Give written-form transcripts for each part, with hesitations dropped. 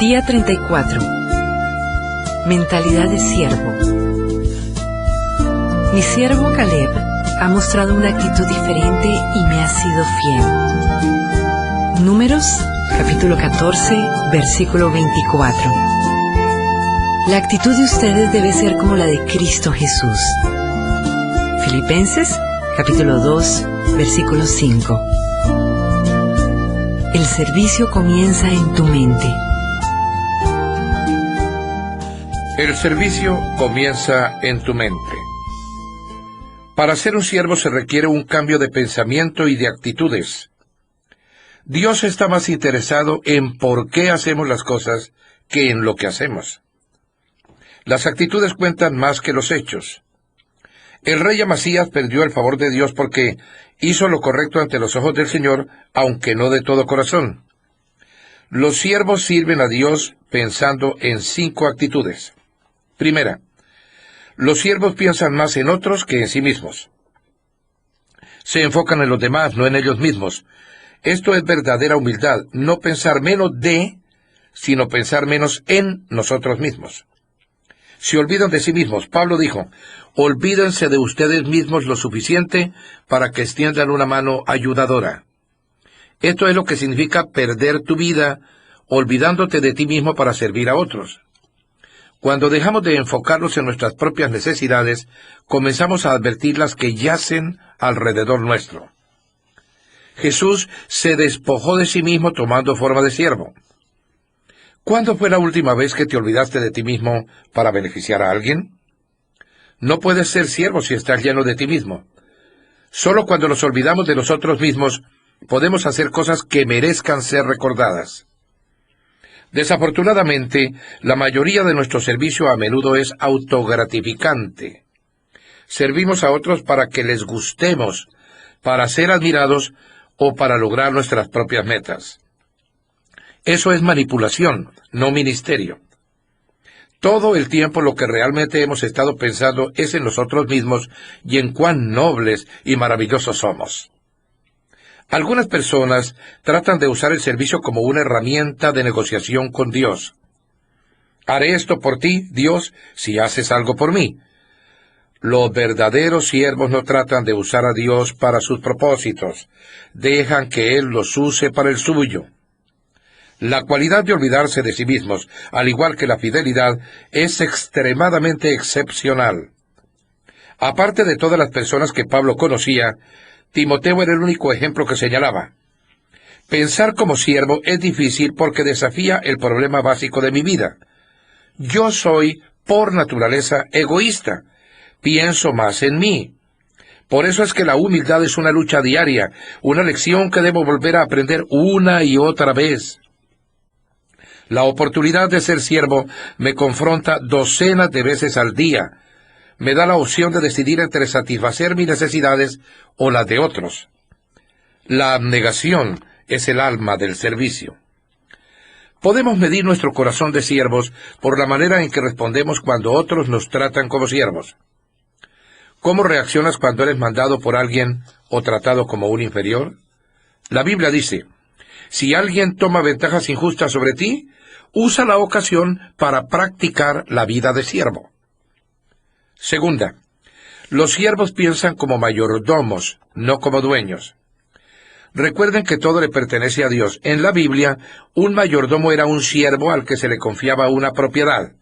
Día 34. Mentalidad de siervo. Mi siervo Caleb ha mostrado una actitud diferente y me ha sido fiel. Números, capítulo 14, versículo 24. La actitud de ustedes debe ser como la de Cristo Jesús. Filipenses, capítulo 2, versículo 5. El servicio comienza en tu mente. El servicio comienza en tu mente. Para ser un siervo se requiere un cambio de pensamiento y de actitudes. Dios está más interesado en por qué hacemos las cosas que en lo que hacemos. Las actitudes cuentan más que los hechos. El rey Amasías perdió el favor de Dios porque hizo lo correcto ante los ojos del Señor, aunque no de todo corazón. Los siervos sirven a Dios pensando en 5 actitudes. Primera, los siervos piensan más en otros que en sí mismos. Se enfocan en los demás, no en ellos mismos. Esto es verdadera humildad, no pensar menos de, sino pensar menos en nosotros mismos. Se olvidan de sí mismos. Pablo dijo, olvídense de ustedes mismos lo suficiente para que extiendan una mano ayudadora. Esto es lo que significa perder tu vida, olvidándote de ti mismo para servir a otros. Cuando dejamos de enfocarnos en nuestras propias necesidades, comenzamos a advertir las que yacen alrededor nuestro. Jesús se despojó de sí mismo tomando forma de siervo. ¿Cuándo fue la última vez que te olvidaste de ti mismo para beneficiar a alguien? No puedes ser siervo si estás lleno de ti mismo. Solo cuando nos olvidamos de nosotros mismos, podemos hacer cosas que merezcan ser recordadas. Desafortunadamente, la mayoría de nuestro servicio a menudo es autogratificante. Servimos a otros para que les gustemos, para ser admirados o para lograr nuestras propias metas. Eso es manipulación, no ministerio. Todo el tiempo lo que realmente hemos estado pensando es en nosotros mismos y en cuán nobles y maravillosos somos. Algunas personas tratan de usar el servicio como una herramienta de negociación con Dios. Haré esto por ti, Dios, si haces algo por mí. Los verdaderos siervos no tratan de usar a Dios para sus propósitos. Dejan que Él los use para el suyo. La cualidad de olvidarse de sí mismos, al igual que la fidelidad, es extremadamente excepcional. Aparte de todas las personas que Pablo conocía, Timoteo era el único ejemplo que señalaba. Pensar como siervo es difícil porque desafía el problema básico de mi vida. Yo soy, por naturaleza, egoísta. Pienso más en mí. Por eso es que la humildad es una lucha diaria, una lección que debo volver a aprender una y otra vez. La oportunidad de ser siervo me confronta docenas de veces al día. Me da la opción de decidir entre satisfacer mis necesidades o las de otros. La abnegación es el alma del servicio. Podemos medir nuestro corazón de siervos por la manera en que respondemos cuando otros nos tratan como siervos. ¿Cómo reaccionas cuando eres mandado por alguien o tratado como un inferior? La Biblia dice, si alguien toma ventajas injustas sobre ti, usa la ocasión para practicar la vida de siervo. Segunda, los siervos piensan como mayordomos, no como dueños. Recuerden que todo le pertenece a Dios. En la Biblia, un mayordomo era un siervo al que se le confiaba una propiedad.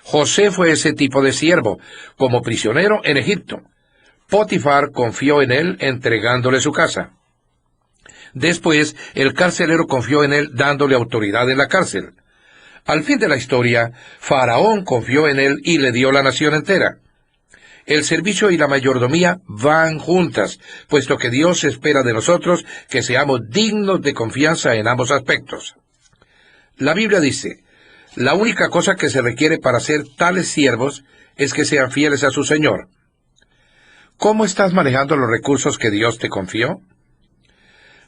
José fue ese tipo de siervo, como prisionero en Egipto. Potifar confió en él entregándole su casa. Después, el carcelero confió en él dándole autoridad en la cárcel. Al fin de la historia, Faraón confió en él y le dio la nación entera. El servicio y la mayordomía van juntas, puesto que Dios espera de nosotros que seamos dignos de confianza en ambos aspectos. La Biblia dice, la única cosa que se requiere para ser tales siervos es que sean fieles a su Señor. ¿Cómo estás manejando los recursos que Dios te confió?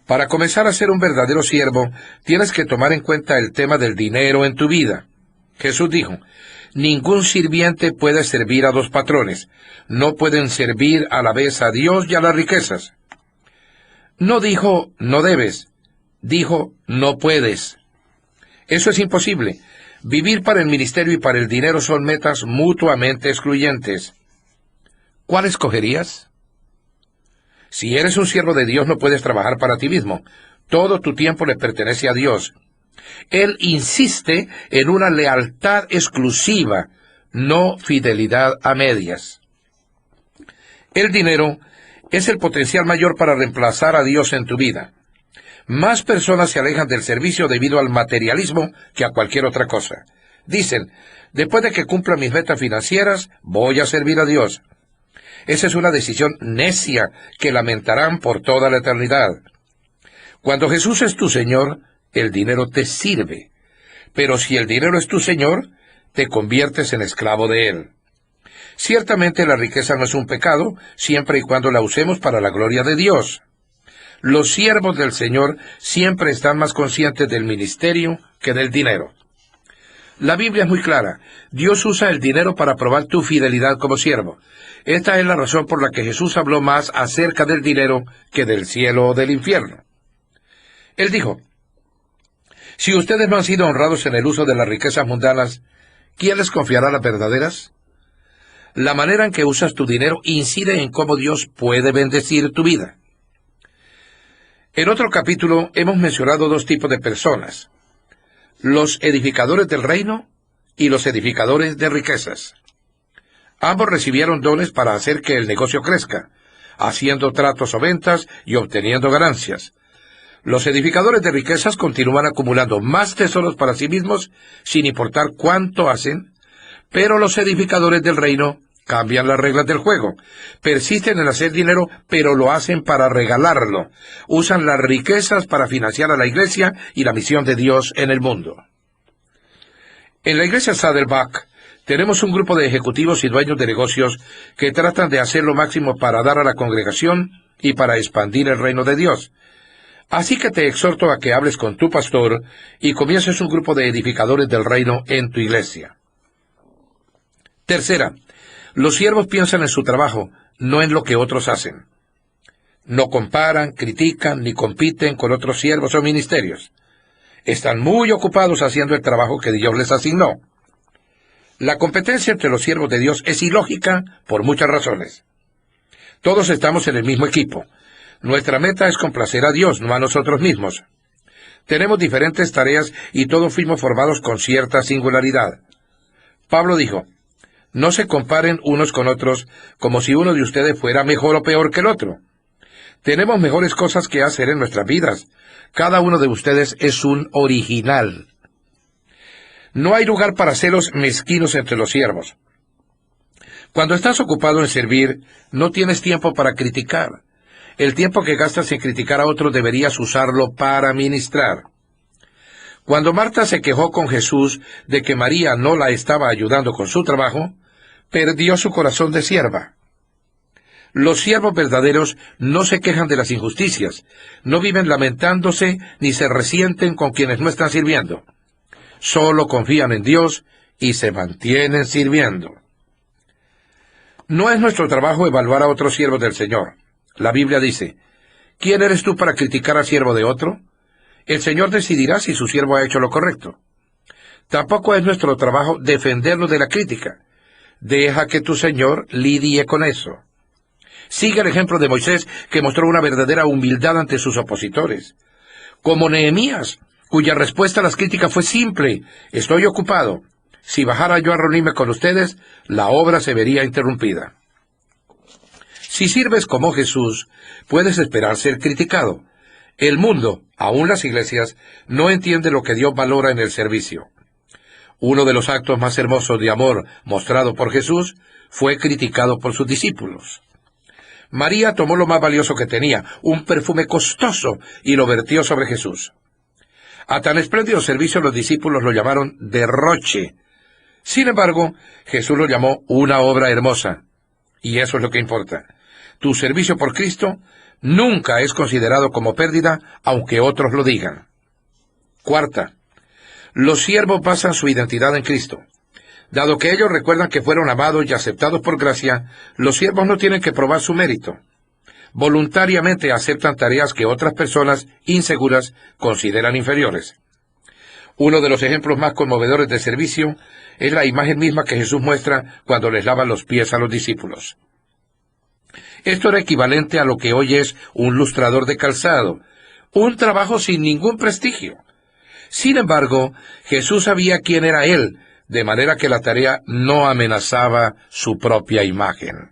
Para comenzar a ser un verdadero siervo, tienes que tomar en cuenta el tema del dinero en tu vida. Jesús dijo, ningún sirviente puede servir a 2 patrones. No pueden servir a la vez a Dios y a las riquezas. No dijo, no debes. Dijo, no puedes. Eso es imposible. Vivir para el ministerio y para el dinero son metas mutuamente excluyentes. ¿Cuál escogerías? Si eres un siervo de Dios, no puedes trabajar para ti mismo. Todo tu tiempo le pertenece a Dios. Él insiste en una lealtad exclusiva, no fidelidad a medias. El dinero es el potencial mayor para reemplazar a Dios en tu vida. Más personas se alejan del servicio debido al materialismo que a cualquier otra cosa. Dicen, después de que cumpla mis metas financieras, voy a servir a Dios. Esa es una decisión necia que lamentarán por toda la eternidad. Cuando Jesús es tu Señor, el dinero te sirve. Pero si el dinero es tu Señor, te conviertes en esclavo de él. Ciertamente la riqueza no es un pecado, siempre y cuando la usemos para la gloria de Dios. Los siervos del Señor siempre están más conscientes del ministerio que del dinero. La Biblia es muy clara. Dios usa el dinero para probar tu fidelidad como siervo. Esta es la razón por la que Jesús habló más acerca del dinero que del cielo o del infierno. Él dijo, si ustedes no han sido honrados en el uso de las riquezas mundanas, ¿quién les confiará las verdaderas? La manera en que usas tu dinero incide en cómo Dios puede bendecir tu vida. En otro capítulo hemos mencionado dos tipos de personas: los edificadores del reino y los edificadores de riquezas. Ambos recibieron dones para hacer que el negocio crezca, haciendo tratos o ventas y obteniendo ganancias. Los edificadores de riquezas continúan acumulando más tesoros para sí mismos sin importar cuánto hacen, pero los edificadores del reino cambian las reglas del juego. Persisten en hacer dinero, pero lo hacen para regalarlo. Usan las riquezas para financiar a la iglesia y la misión de Dios en el mundo. En la iglesia Saddleback tenemos un grupo de ejecutivos y dueños de negocios que tratan de hacer lo máximo para dar a la congregación y para expandir el reino de Dios. Así que te exhorto a que hables con tu pastor y comiences un grupo de edificadores del reino en tu iglesia. Tercera, los siervos piensan en su trabajo, no en lo que otros hacen. No comparan, critican, ni compiten con otros siervos o ministerios. Están muy ocupados haciendo el trabajo que Dios les asignó. La competencia entre los siervos de Dios es ilógica por muchas razones. Todos estamos en el mismo equipo. Nuestra meta es complacer a Dios, no a nosotros mismos. Tenemos diferentes tareas y todos fuimos formados con cierta singularidad. Pablo dijo, no se comparen unos con otros como si uno de ustedes fuera mejor o peor que el otro. Tenemos mejores cosas que hacer en nuestras vidas. Cada uno de ustedes es un original. No hay lugar para celos mezquinos entre los siervos. Cuando estás ocupado en servir, no tienes tiempo para criticar. El tiempo que gastas en criticar a otros deberías usarlo para ministrar. Cuando Marta se quejó con Jesús de que María no la estaba ayudando con su trabajo, perdió su corazón de sierva. Los siervos verdaderos no se quejan de las injusticias, no viven lamentándose ni se resienten con quienes no están sirviendo. Solo confían en Dios y se mantienen sirviendo. No es nuestro trabajo evaluar a otros siervos del Señor. La Biblia dice, ¿quién eres tú para criticar al siervo de otro? El Señor decidirá si su siervo ha hecho lo correcto. Tampoco es nuestro trabajo defenderlo de la crítica. Deja que tu Señor lidie con eso. Sigue el ejemplo de Moisés, que mostró una verdadera humildad ante sus opositores. Como Nehemías, cuya respuesta a las críticas fue simple, estoy ocupado. Si bajara yo a reunirme con ustedes, la obra se vería interrumpida. Si sirves como Jesús, puedes esperar ser criticado. El mundo, aun las iglesias, no entiende lo que Dios valora en el servicio. Uno de los actos más hermosos de amor mostrado por Jesús fue criticado por sus discípulos. María tomó lo más valioso que tenía, un perfume costoso, y lo vertió sobre Jesús. A tan espléndido servicio los discípulos lo llamaron derroche. Sin embargo, Jesús lo llamó una obra hermosa. Y eso es lo que importa. Tu servicio por Cristo nunca es considerado como pérdida, aunque otros lo digan. Cuarta, los siervos basan su identidad en Cristo. Dado que ellos recuerdan que fueron amados y aceptados por gracia, los siervos no tienen que probar su mérito. Voluntariamente aceptan tareas que otras personas inseguras consideran inferiores. Uno de los ejemplos más conmovedores de servicio es la imagen misma que Jesús muestra cuando les lava los pies a los discípulos. Esto era equivalente a lo que hoy es un lustrador de calzado, un trabajo sin ningún prestigio. Sin embargo, Jesús sabía quién era Él, de manera que la tarea no amenazaba su propia imagen.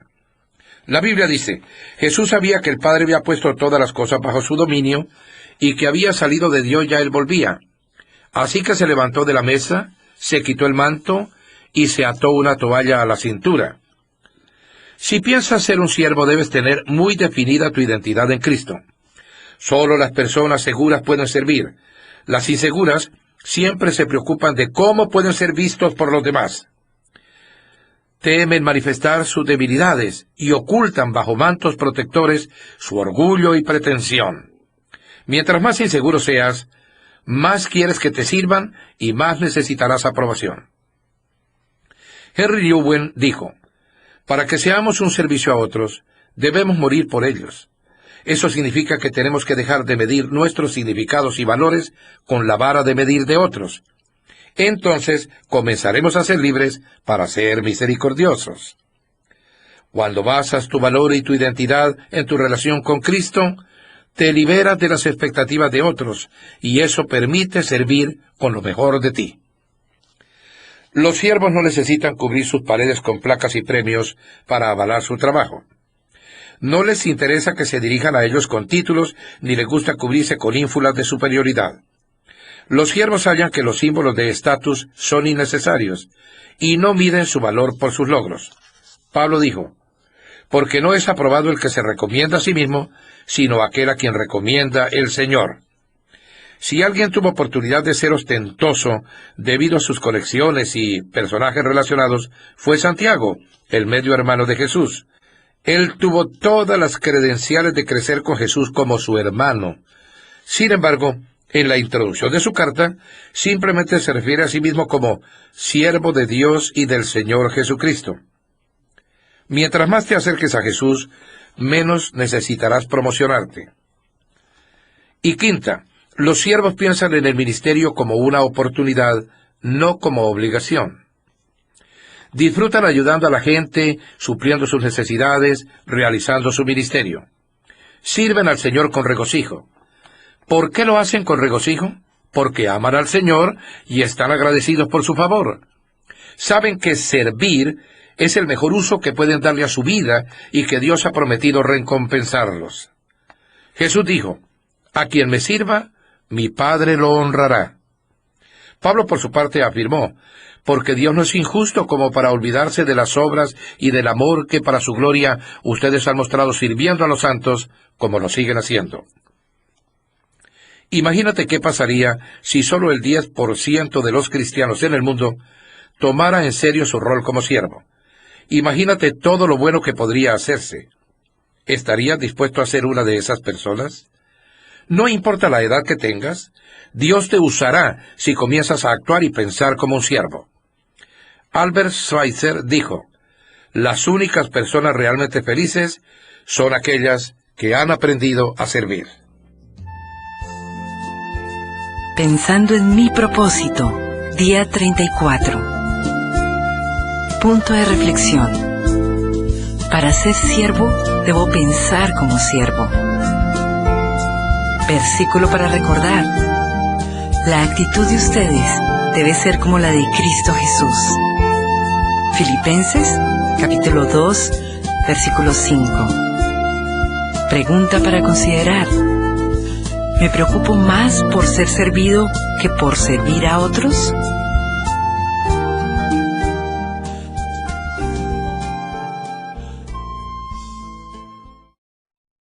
La Biblia dice, Jesús sabía que el Padre había puesto todas las cosas bajo su dominio y que había salido de Dios ya Él volvía. Así que se levantó de la mesa, se quitó el manto y se ató una toalla a la cintura. Si piensas ser un siervo, debes tener muy definida tu identidad en Cristo. Solo las personas seguras pueden servir. Las inseguras siempre se preocupan de cómo pueden ser vistos por los demás. Temen manifestar sus debilidades y ocultan bajo mantos protectores su orgullo y pretensión. Mientras más inseguro seas, más quieres que te sirvan y más necesitarás aprobación. Henry Lewin dijo, para que seamos un servicio a otros, debemos morir por ellos. Eso significa que tenemos que dejar de medir nuestros significados y valores con la vara de medir de otros. Entonces comenzaremos a ser libres para ser misericordiosos. Cuando basas tu valor y tu identidad en tu relación con Cristo, te liberas de las expectativas de otros, y eso permite servir con lo mejor de ti. Los siervos no necesitan cubrir sus paredes con placas y premios para avalar su trabajo. No les interesa que se dirijan a ellos con títulos, ni les gusta cubrirse con ínfulas de superioridad. Los siervos hallan que los símbolos de estatus son innecesarios, y no miden su valor por sus logros. Pablo dijo, porque no es aprobado el que se recomienda a sí mismo, sino aquel a quien recomienda el Señor. Si alguien tuvo oportunidad de ser ostentoso debido a sus colecciones y personajes relacionados, fue Santiago, el medio hermano de Jesús. Él tuvo todas las credenciales de crecer con Jesús como su hermano. Sin embargo, en la introducción de su carta, simplemente se refiere a sí mismo como siervo de Dios y del Señor Jesucristo. Mientras más te acerques a Jesús, menos necesitarás promocionarte. Y quinta, los siervos piensan en el ministerio como una oportunidad, no como obligación. Disfrutan ayudando a la gente, supliendo sus necesidades, realizando su ministerio. Sirven al Señor con regocijo. ¿Por qué lo hacen con regocijo? Porque aman al Señor y están agradecidos por su favor. Saben que servir es el mejor uso que pueden darle a su vida y que Dios ha prometido recompensarlos. Jesús dijo, a quien me sirva, mi Padre lo honrará. Pablo, por su parte, afirmó, porque Dios no es injusto como para olvidarse de las obras y del amor que para su gloria ustedes han mostrado sirviendo a los santos, como lo siguen haciendo. Imagínate qué pasaría si solo el 10% de los cristianos en el mundo tomara en serio su rol como siervo. Imagínate todo lo bueno que podría hacerse. ¿Estarías dispuesto a ser una de esas personas? No importa la edad que tengas, Dios te usará si comienzas a actuar y pensar como un siervo. Albert Schweitzer dijo, las únicas personas realmente felices son aquellas que han aprendido a servir. Pensando en mi propósito, día 34. Punto de reflexión. Para ser siervo, debo pensar como siervo. Versículo para recordar. La actitud de ustedes debe ser como la de Cristo Jesús. Filipenses, capítulo 2, versículo 5. Pregunta para considerar. ¿Me preocupo más por ser servido que por servir a otros?